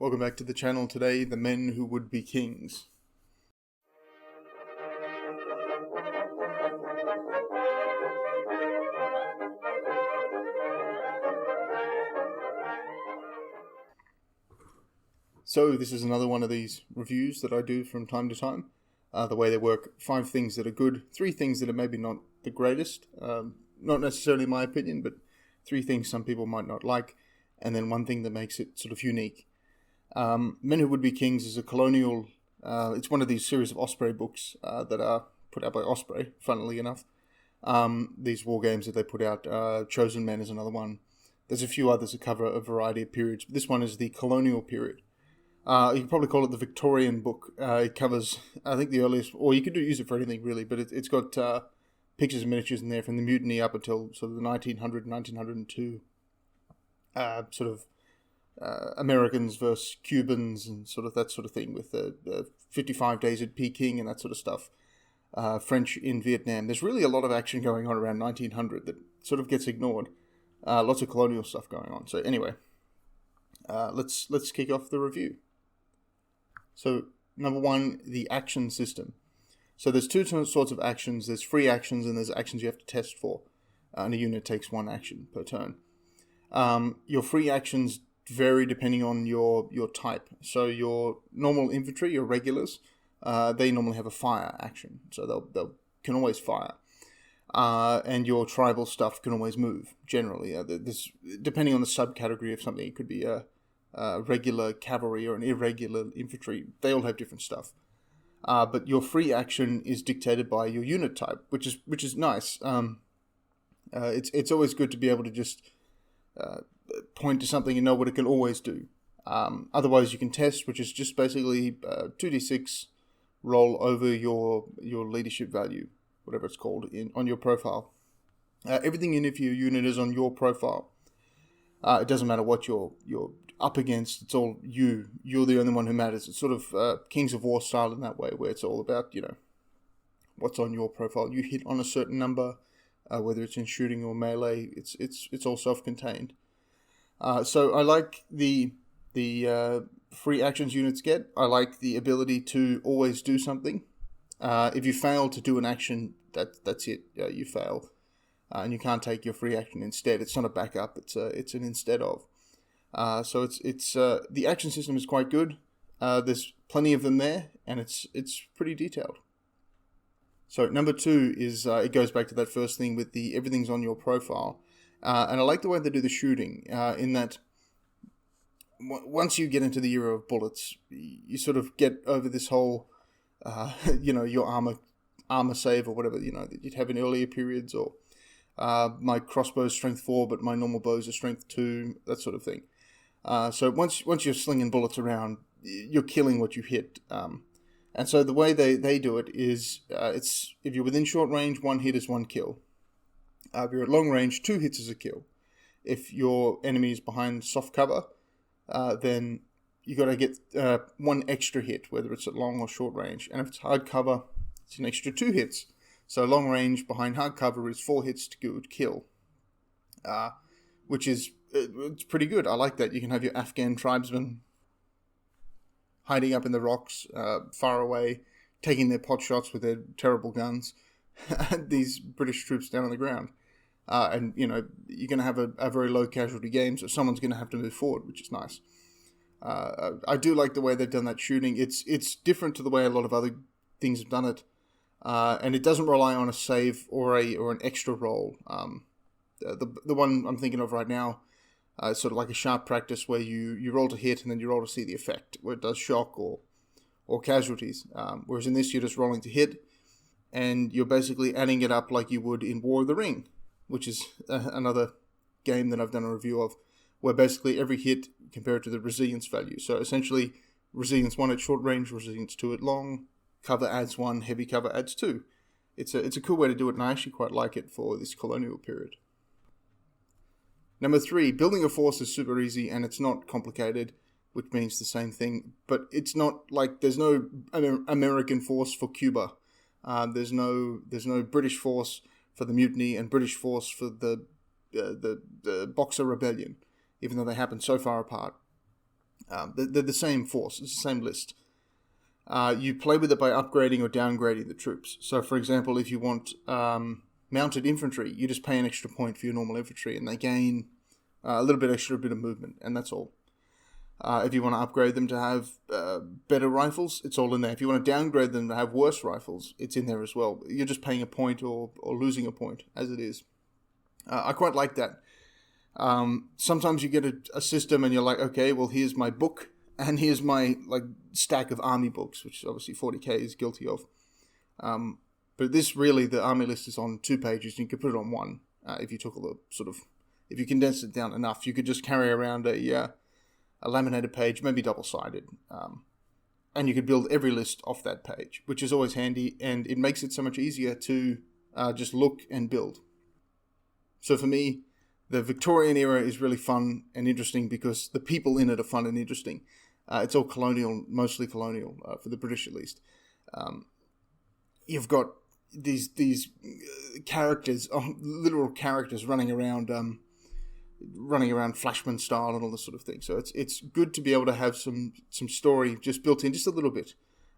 Welcome back to the channel today, The Men Who Would Be Kings. So this is another one of these reviews that I do from time to time. The way they work: 5 things that are good, 3 things that are maybe not the greatest, not necessarily my opinion, but 3 things some people might not like, and then 1 thing that makes it sort of unique. Men Who Would Be Kings is a colonial, it's one of these series of Osprey books that are put out by Osprey, funnily enough. These war games that they put out, Chosen Men is another one. There's a few others that cover a variety of periods, but this one is the colonial period. You could probably call it the Victorian book. It covers, I think, the earliest, or you could use it for anything really, but it's got pictures and miniatures in there from the mutiny up until sort of the 1900, 1902 sort of Americans versus Cubans and sort of that sort of thing, with the 55 days at Peking and that sort of stuff. French in Vietnam. There's really a lot of action going on around 1900 that sort of gets ignored. Lots of colonial stuff going on. So anyway, let's kick off the review. So number 1, the action system. So there's 2 sorts of actions. There's free actions and there's actions you have to test for. And a unit takes 1 action per turn. Your free actions vary depending on your type. So your normal infantry, your regulars, they normally have a fire action, so they can always fire. And your tribal stuff can always move. Generally, this depending on the subcategory of something, it could be a regular cavalry or an irregular infantry. They all have different stuff. But your free action is dictated by your unit type, which is nice. It's always good to be able to just point to something and know what it can always do. Otherwise, you can test, which is just basically 2d6 roll over your leadership value, whatever it's called, on your profile. Everything in if your unit is on your profile. It doesn't matter what you're up against. It's all you. You're the only one who matters. It's sort of Kings of War style in that way, where it's all about what's on your profile. You hit on a certain number, whether it's in shooting or melee. It's all self-contained. So I like the free actions units get. I like the ability to always do something. If you fail to do an action, that's it. You fail, and you can't take your free action instead. It's not a backup. It's an instead of. So it's the action system is quite good. There's plenty of them there, and it's pretty detailed. So number 2 is it goes back to that first thing with the everything's on your profile. And I like the way they do the shooting, in that once you get into the era of bullets, you sort of get over this whole, your armor save or whatever, that you'd have in earlier periods, or my crossbow's strength 4, but my normal bows are strength 2, that sort of thing. So once you're slinging bullets around, you're killing what you hit. And so the way they do it is, it's if you're within short range, 1 hit is 1 kill. If you're at long range, 2 hits is a kill. If your enemy is behind soft cover, then you got to get 1 extra hit, whether it's at long or short range. And if it's hard cover, it's an extra 2 hits. So long range behind hard cover is 4 hits to kill, which is it's pretty good. I like that. You can have your Afghan tribesmen hiding up in the rocks, far away, taking their pot shots with their terrible guns, and these British troops down on the ground. And, you're going to have a very low casualty game, so someone's going to have to move forward, which is nice. I do like the way they've done that shooting. It's different to the way a lot of other things have done it, and it doesn't rely on a save or an extra roll. The one I'm thinking of right now is sort of like a sharp practice where you roll to hit and then you roll to see the effect, where it does shock or casualties. Whereas in this, you're just rolling to hit, and you're basically adding it up like you would in War of the Ring, which is another game that I've done a review of, where basically every hit compared to the resilience value. So essentially, resilience 1 at short range, resilience 2 at long, cover adds 1, heavy cover adds 2. It's a cool way to do it, and I actually quite like it for this colonial period. Number 3, building a force is super easy, and it's not complicated, which means the same thing, but it's not like there's no American force for Cuba. There's no British force for the mutiny and British force for the Boxer Rebellion, even though they happen so far apart. They're the same force. It's the same list. You play with it by upgrading or downgrading the troops. So, for example, if you want mounted infantry, you just pay an extra point for your normal infantry, and they gain a little bit extra bit of movement, and that's all. If you want to upgrade them to have better rifles, it's all in there. If you want to downgrade them to have worse rifles, it's in there as well. You're just paying a point or losing a point, as it is. I quite like that. Sometimes you get a system and you're like, okay, well, here's my book, and here's my stack of army books, which obviously 40k is guilty of. But this really, the army list is on 2 pages, and you could put it on 1 if you took all the if you condensed it down enough. You could just carry around a laminated page, maybe double-sided, and you could build every list off that page, which is always handy, and it makes it so much easier to just look and build. So for me, the Victorian era is really fun and interesting because the people in it are fun and interesting. It's all colonial, mostly colonial, for the British at least. You've got these characters, literal characters running around Flashman style and all this sort of thing. So it's good to be able to have some story just built in, just a little bit.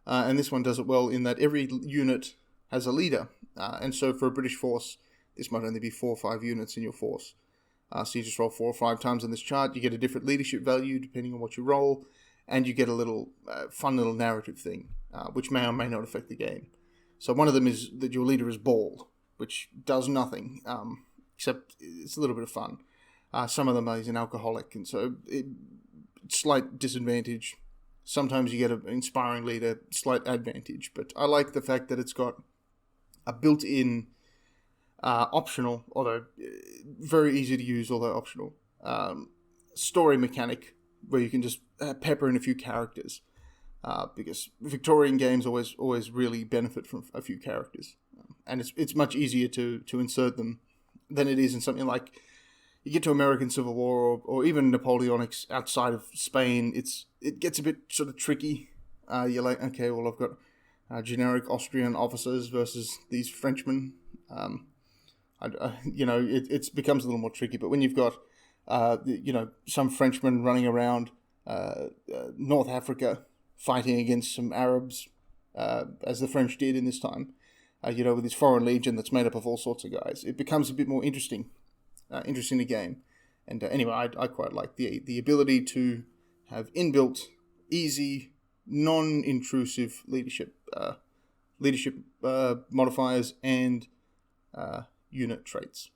And this one does it well in that every unit has a leader. And so for a British force, this might only be 4 or 5 units in your force. So you just roll 4 or 5 times on this chart. You get a different leadership value depending on what you roll. And you get a little fun little narrative thing, which may or may not affect the game. So one of them is that your leader is bald, which does nothing, except it's a little bit of fun. Some of them are he's an alcoholic, and so slight disadvantage. Sometimes you get an inspiring leader, slight advantage. But I like the fact that it's got a built-in optional, although very easy to use, although optional, story mechanic where you can just pepper in a few characters. Because Victorian games always really benefit from a few characters, and it's much easier to insert them than it is in something like you get to American Civil War or even Napoleonics outside of Spain. It gets a bit sort of tricky. You're like, okay, well, I've got generic Austrian officers versus these Frenchmen. It becomes a little more tricky. But when you've got some Frenchmen running around North Africa, fighting against some Arabs, as the French did in this time, with this foreign legion that's made up of all sorts of guys. It becomes a bit more interesting to game. And anyway, I quite like the ability to have inbuilt, easy, non-intrusive leadership modifiers and unit traits.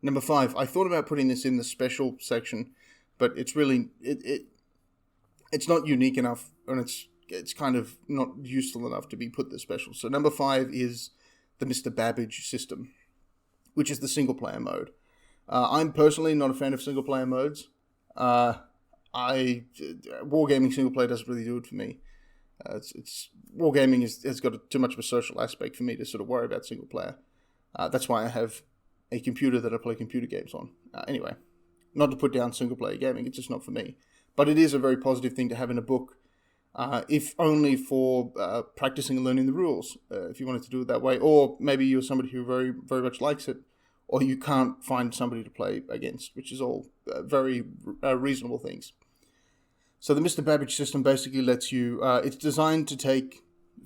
Number 5, I thought about putting this in the special section, but it's really it's not unique enough, and it's kind of not useful enough to be put the special. So number 5 is the Mr. Babbage system, which is the single-player mode. I'm personally not a fan of single-player modes. Wargaming single-player doesn't really do it for me. Wargaming has got too much of a social aspect for me to sort of worry about single-player. That's why I have a computer that I play computer games on. Anyway, not to put down single-player gaming, it's just not for me. But it is a very positive thing to have in a book, if only for practicing and learning the rules, if you wanted to do it that way. Or maybe you're somebody who very, very much likes it, or you can't find somebody to play against, which is all very reasonable things. So the Mr. Babbage system basically lets you, it's designed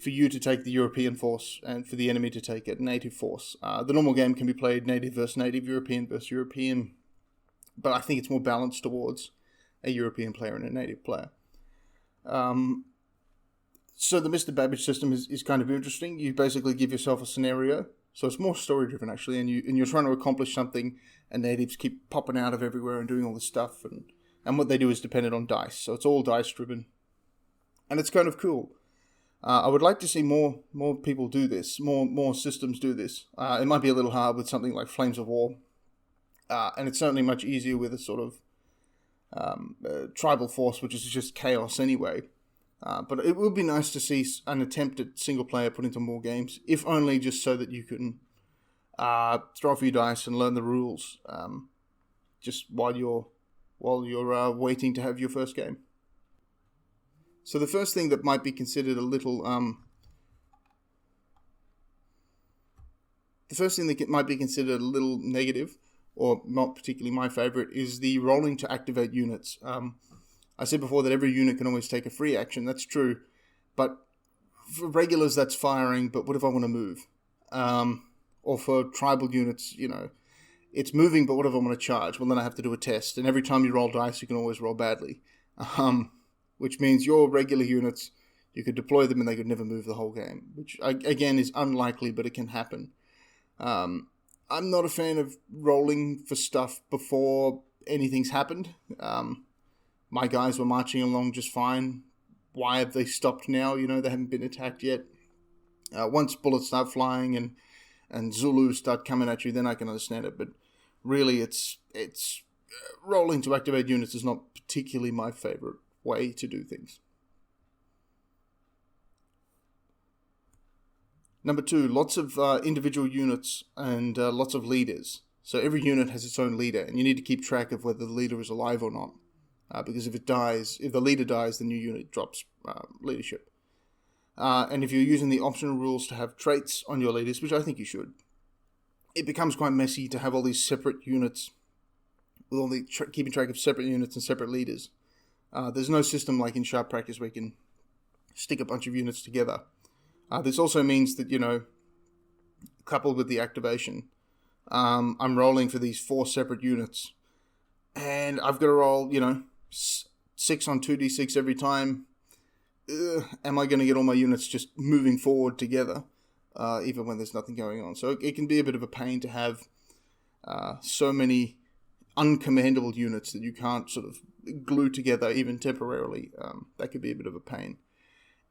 for you to take the European force and for the enemy to take a native force. The normal game can be played native versus native, European versus European, but I think it's more balanced towards a European player and a native player. So the Mr. Babbage system is kind of interesting. You basically give yourself a scenario, so it's more story-driven actually, and you're trying to accomplish something, and natives keep popping out of everywhere and doing all this stuff, and what they do is dependent on dice, so it's all dice-driven, and it's kind of cool. I would like to see more people do this, more systems do this. It might be a little hard with something like Flames of War, and it's certainly much easier with a sort of tribal force, which is just chaos anyway. But it would be nice to see an attempt at single player put into more games, if only just so that you can throw a few dice and learn the rules, just while you're waiting to have your first game. So the first thing that might be considered a little negative, or not particularly my favorite, is the rolling to activate units. I said before that every unit can always take a free action. That's true. But for regulars, that's firing. But what if I want to move? Or for tribal units, it's moving, but what if I want to charge? Well, then I have to do a test. And every time you roll dice, you can always roll badly. Which means your regular units, you could deploy them and they could never move the whole game. Which, again, is unlikely, but it can happen. I'm not a fan of rolling for stuff before anything's happened. My guys were marching along just fine. Why have they stopped now? They haven't been attacked yet. Once bullets start flying and Zulus start coming at you, then I can understand it. But really, it's rolling to activate units is not particularly my favorite way to do things. Number 2, lots of individual units and lots of leaders. So every unit has its own leader, and you need to keep track of whether the leader is alive or not. Because if the leader dies, the new unit drops leadership. And if you're using the optional rules to have traits on your leaders, which I think you should, it becomes quite messy to have all these separate units, with all the keeping track of separate units and separate leaders. There's no system like in Sharp Practice where you can stick a bunch of units together. This also means that, coupled with the activation, I'm rolling for these 4 separate units, and I've got to roll, 6 on 2d6 every time. Am I going to get all my units just moving forward together, even when there's nothing going on? So it can be a bit of a pain to have so many uncommandable units that you can't sort of glue together, even temporarily. That could be a bit of a pain.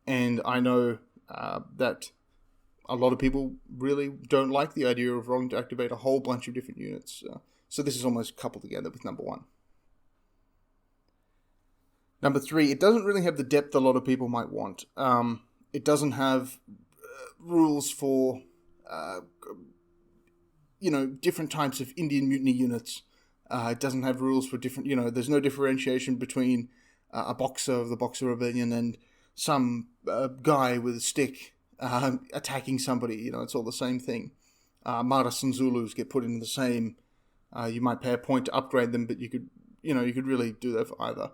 And I know that a lot of people really don't like the idea of rolling to activate a whole bunch of different units. So this is almost coupled together with number 1. Number 3, it doesn't really have the depth a lot of people might want. It doesn't have rules for, different types of Indian Mutiny units. It doesn't have rules for different, there's no differentiation between a boxer of the Boxer Rebellion and some guy with a stick attacking somebody. It's all the same thing. Maras and Zulus get put into the same. You might pay a point to upgrade them, but you could really do that for either.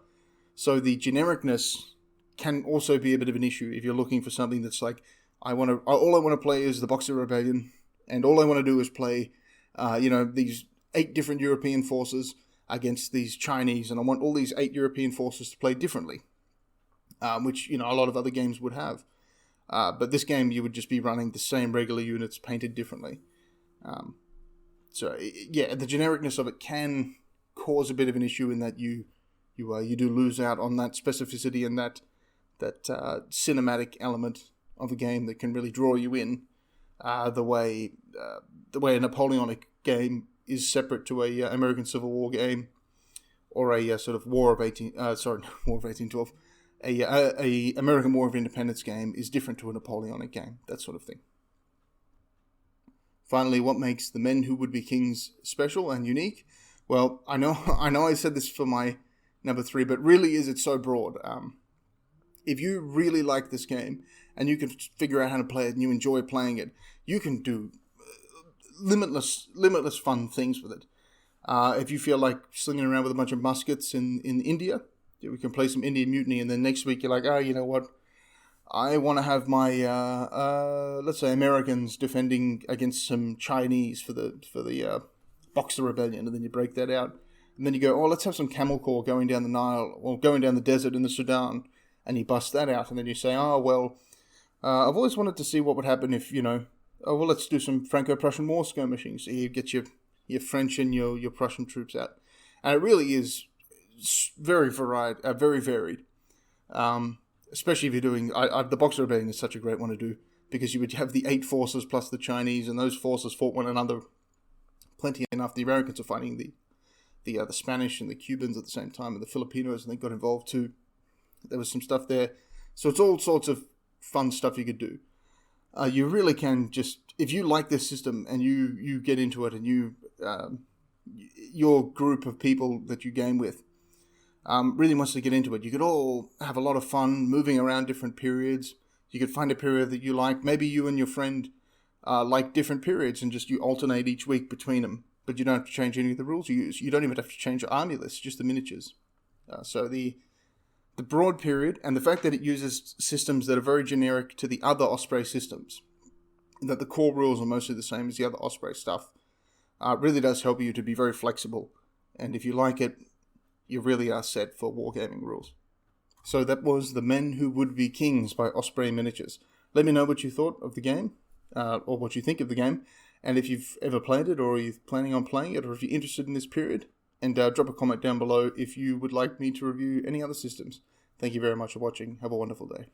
So the genericness can also be a bit of an issue if you're looking for something that's like, all I want to play is the Boxer Rebellion, and all I want to do is play, these 8 different European forces against these Chinese, and I want all these 8 European forces to play differently, which, a lot of other games would have. But this game, you would just be running the same regular units painted differently. The genericness of it can cause a bit of an issue in that you do lose out on that specificity and that cinematic element of a game that can really draw you in, the way a Napoleonic game is separate to a American Civil War game, or a sort of War of 1812, a American War of Independence game is different to a Napoleonic game, that sort of thing. Finally, what makes The Men Who Would Be Kings special and unique? Well, I know I said this for my number 3, but really it's so broad. If you really like this game and you can figure out how to play it and you enjoy playing it, you can do limitless fun things with it. If you feel like slinging around with a bunch of muskets in India, we can play some Indian Mutiny, and then next week you're like, you know what? I want to have my, let's say, Americans defending against some Chinese for the Boxer Rebellion, and then you break that out. And then you go, let's have some Camel Corps going down the Nile, or going down the desert in the Sudan, and you bust that out, and then you say, I've always wanted to see what would happen if, let's do some Franco-Prussian War skirmishing. So you get your French and your Prussian troops out. And it really is very varied, especially if you're doing, the Boxer Rebellion is such a great one to do, because you would have the 8 forces plus the Chinese, and those forces fought one another plenty enough. The Americans are fighting the Spanish and the Cubans at the same time, and the Filipinos, and they got involved too. There was some stuff there. So it's all sorts of fun stuff you could do. You really can just, if you like this system and you get into it, and your group of people that you game with really wants to get into it, you could all have a lot of fun moving around different periods. You could find a period that you like. Maybe you and your friend like different periods, and just you alternate each week between them. But you don't have to change any of the rules you use. You don't even have to change your army list, just the miniatures. So the the broad period and the fact that it uses systems that are very generic to the other Osprey systems, that the core rules are mostly the same as the other Osprey stuff, really does help you to be very flexible. And if you like it, you really are set for wargaming rules. So that was The Men Who Would Be Kings by Osprey Miniatures. Let me know what you thought of the game, or what you think of the game, and if you've ever played it, or you're planning on playing it, or if you're interested in this period. And drop a comment down below if you would like me to review any other systems. Thank you very much for watching. Have a wonderful day.